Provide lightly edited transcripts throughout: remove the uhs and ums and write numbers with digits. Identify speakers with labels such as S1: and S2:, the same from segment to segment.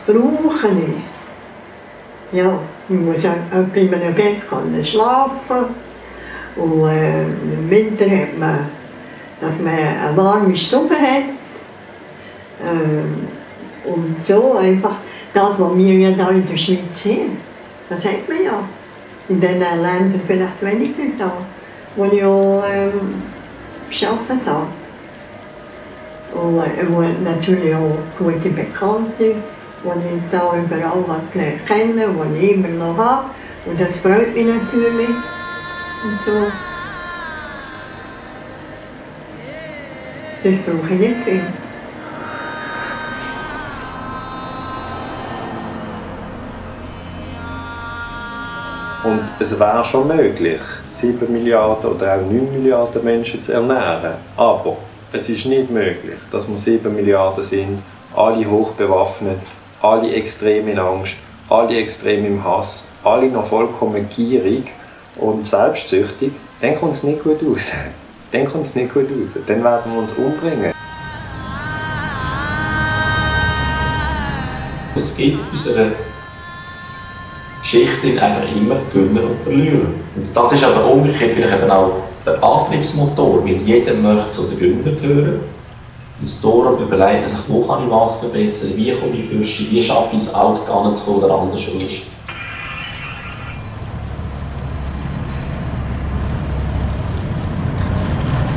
S1: brauche ich. Ja, man muss auch in einem Bett schlafen. Und im Winter hat man, dass man eine warme Stube hat. Und so einfach das, was wir ja hier in der Schweiz sehen, das hat man ja. In diesen Ländern vielleicht weniger da, wo ich auch gearbeitet habe. Und natürlich auch gute Bekannte, die ich da überall gelernt kennen, die ich immer noch habe. Und das freut mich natürlich. Und so. Das brauche ich nicht viel.
S2: Und es wäre schon möglich, 7 Milliarden oder auch 9 Milliarden Menschen zu ernähren. Aber es ist nicht möglich, dass wir 7 Milliarden sind, alle hochbewaffnet, alle extrem in Angst, alle extrem im Hass, alle noch vollkommen gierig und selbstsüchtig. Dann kommt es nicht gut aus. Dann kommt es nicht gut aus. Dann werden wir uns umbringen.
S3: Es gibt unsere Geschichte einfach immer Gewinner und Verlierer. Und das ist aber umgekehrt vielleicht eben auch der Antriebsmotor, weil jeder möchte zu den Gewinnern gehören. Und darum überlegt man sich, wo kann ich was verbessern, wie komme ich fürsten, wie schaffe ich es auch da zu kommen oder anders ist.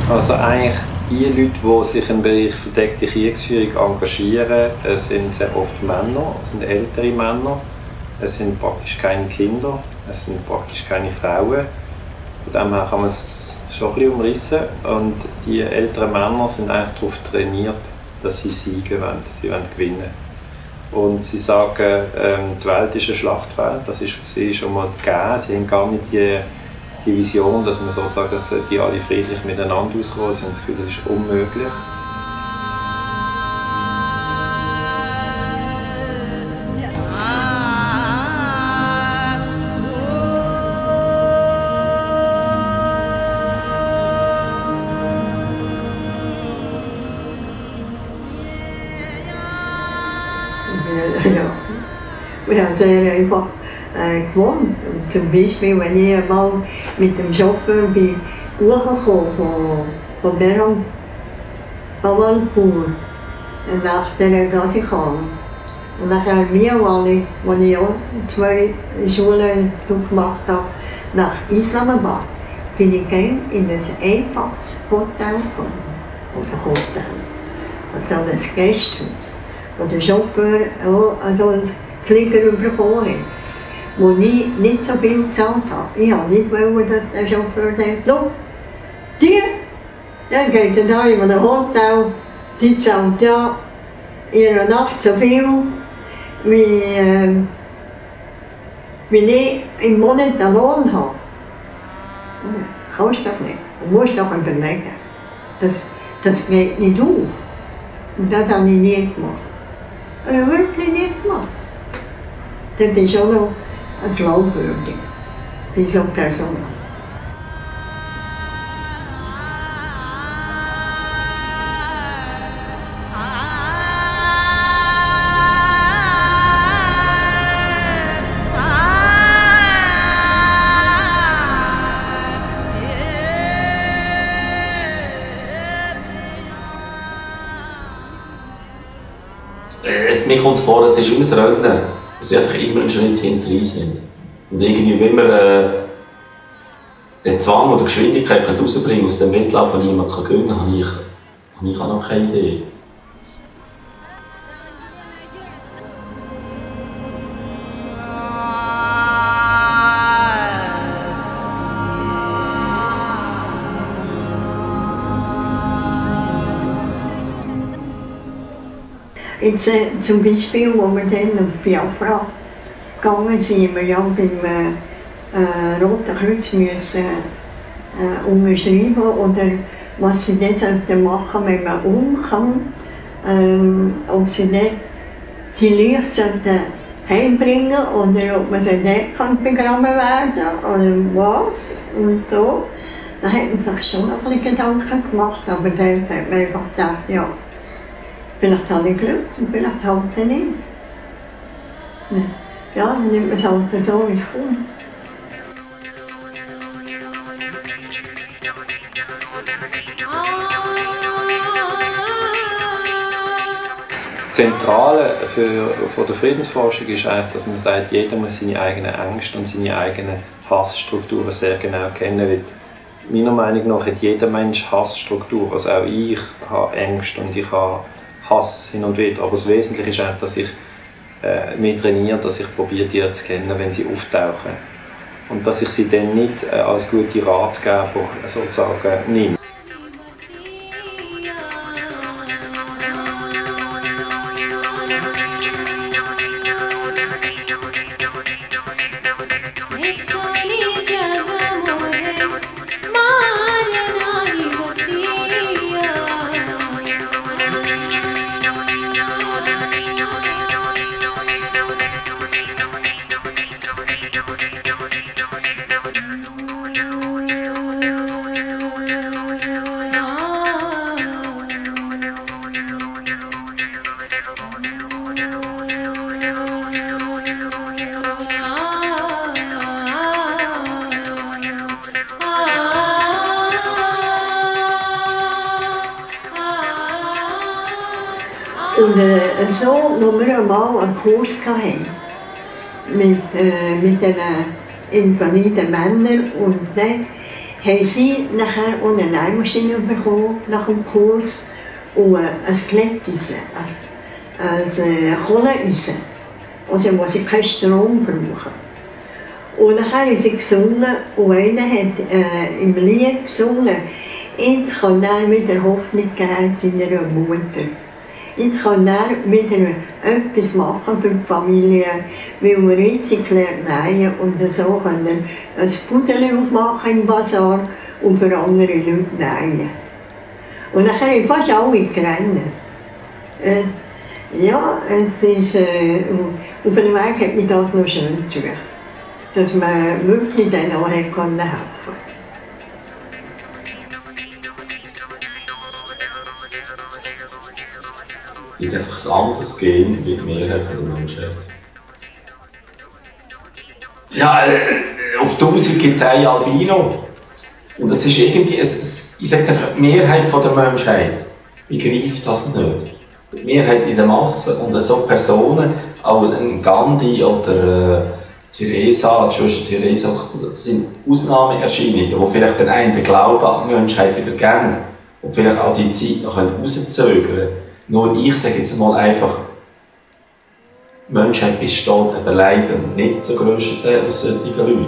S2: Also eigentlich die Leute, die sich im Bereich verdeckte Kriegsführung engagieren, sind sehr oft Männer, es sind ältere Männer. Es sind praktisch keine Kinder, es sind praktisch keine Frauen. Von dem her kann man es schon ein bisschen umrissen. Und die älteren Männer sind eigentlich darauf trainiert, dass sie siegen wollen, sie wollen gewinnen. Und sie sagen, die Welt ist ein Schlachtfeld, das ist für sie schon mal gegeben. Sie haben gar nicht die Vision, dass man sozusagen die alle friedlich miteinander auskommen. Sie haben das Gefühl, das ist unmöglich.
S1: Ja, wir haben sehr einfach gewohnt. Zum Beispiel, wenn ich einmal mit dem Chauffeur bin hochgekommen von Bernpur nach der Gasikon. Und nachher wir alle, wo ich auch 2 Schulen gemacht habe, nach Islamabad, bin ich in ein einfaches Hotel gekommen. Also Hotel. Also ein Gästehaus. Wo der Chauffeur auch also einen Flieger bekommen hat, wo ich nicht so viel gezahlt habe. Ich wollte nicht, dass der Chauffeur sagt, «Schau, dann geht er da in einem Hotel, die zahlt ja in einer Nacht so viel, wie ich im Monat einen Lohn habe.» Kannst du doch nicht. Du musst doch überlegen. Das geht nicht auf. Und das habe ich nie gemacht. Ich habe wirklich nicht gemacht. Das ist auch noch glaubwürdig, diese Person.
S3: Mir kommt es vor, es ist wie ein Rennen, wo sie einfach immer einen Schritt hinterher sind. Und irgendwie, wenn man den Zwang oder Geschwindigkeit herausbringen aus dem Wettlauf, den jemand gewinnen kann, habe ich auch noch keine Idee.
S1: Jetzt zum Beispiel, wo wir dann auf Biafra gegangen sind, wir ja beim Roten Kreuz müssen unterschreiben oder was sie dann sollten machen, wenn man umkommt, ob sie nicht die Leiche sollten heimbringen oder ob man sie nicht begraben werden oder was und so. Da hat man sich schon ein bisschen Gedanken gemacht, aber dann hat man einfach gedacht, ja, vielleicht habe ich Glück und vielleicht halt nicht. Ja, dann nimmt man es halt so, wie es kommt.
S2: Das Zentrale von der Friedensforschung ist eigentlich, dass man sagt, jeder muss seine eigenen Ängste und seine eigenen Hassstrukturen sehr genau kennen. Weil meiner Meinung nach hat jeder Mensch Hassstruktur. Also auch ich habe Ängste und ich habe Hass hin und wieder. Aber das Wesentliche ist eigentlich, dass ich mich trainiere, dass ich probiere, die zu kennen, wenn sie auftauchen. Und dass ich sie dann nicht als gute Ratgeber sozusagen nehme.
S1: Und so, wo wir einmal einen Kurs hatten mit den invaliden Männern, und dann haben sie nachher auch eine Nähmaschine bekommen nach dem Kurs und ein Glätteisen, ein Kohleeisen, also wo sie keinen Strom brauchen. Und nachher haben sie gesungen und einer hat im Lied gesungen, «Jetzt kann er wieder Hoffnung geben seiner Mutter. Jetzt kann er wieder etwas machen für die Familie, weil er jetzt gelernt nähen und so kann er ein Pudel aufmachen im Basar und für andere Leute nähen.» Und dann haben fast alle gerannt. Ja, es ist, auf dem Weg hat mich das noch schön getan, dass man wirklich dann auch helfen konnte.
S3: Es gibt einfach ein anderes Gen wie die Mehrheit der Menschheit. Ja, auf 1000 gibt es ein Albino. Und das ist irgendwie, ich sage jetzt einfach, die Mehrheit der Menschheit begreift das nicht. Die Mehrheit in der Masse und so Personen, auch ein Gandhi oder Theresa, die Schwester Theresa, das sind Ausnahmeerscheinungen, die vielleicht den einen den Glauben an die Menschheit wieder geben und vielleicht auch die Zeit noch herauszögern können. Nur ich sage jetzt mal einfach, die Menschheit besteht eben leider nicht zum grössten Teil aus solchen Leuten.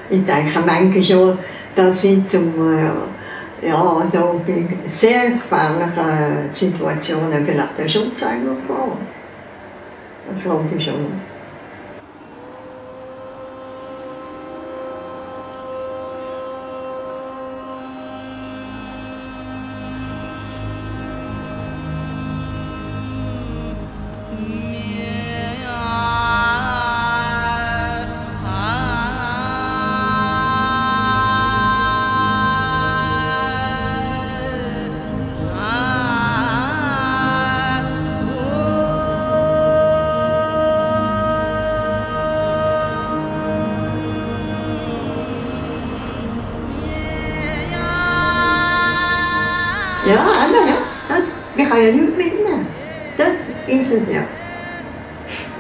S1: Ich denke manchmal schon, dass ich zum, also bei sehr gefährlichen Situationen vielleicht den Schutzengel brauche. Das glaube ich schon. Ja, aber ja, wir können ja nichts mitnehmen. Das ist es ja.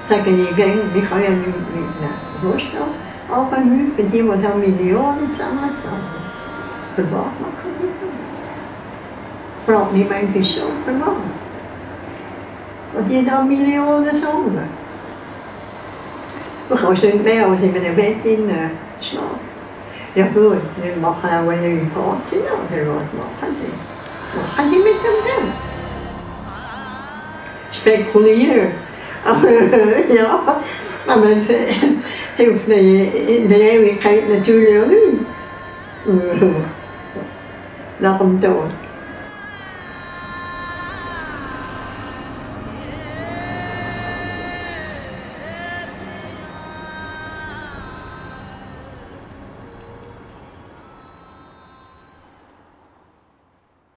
S1: Sagen die gerne, wir können ja nichts mitnehmen. Weißt du? Aber nicht für die, die da Millionen zusammensammeln. Für was machen die das? Fragt mich manchmal schon, für was? Und die da Millionen sammeln. Du kannst nicht mehr als in einem Bett schlafen. Ja gut, wir machen auch eine neue Party, oder was machen sie? Was machen die mit dem Geld? Spekulieren. Ja, aber es hilft in der Ewigkeit natürlich auch nicht. Nach dem Tod.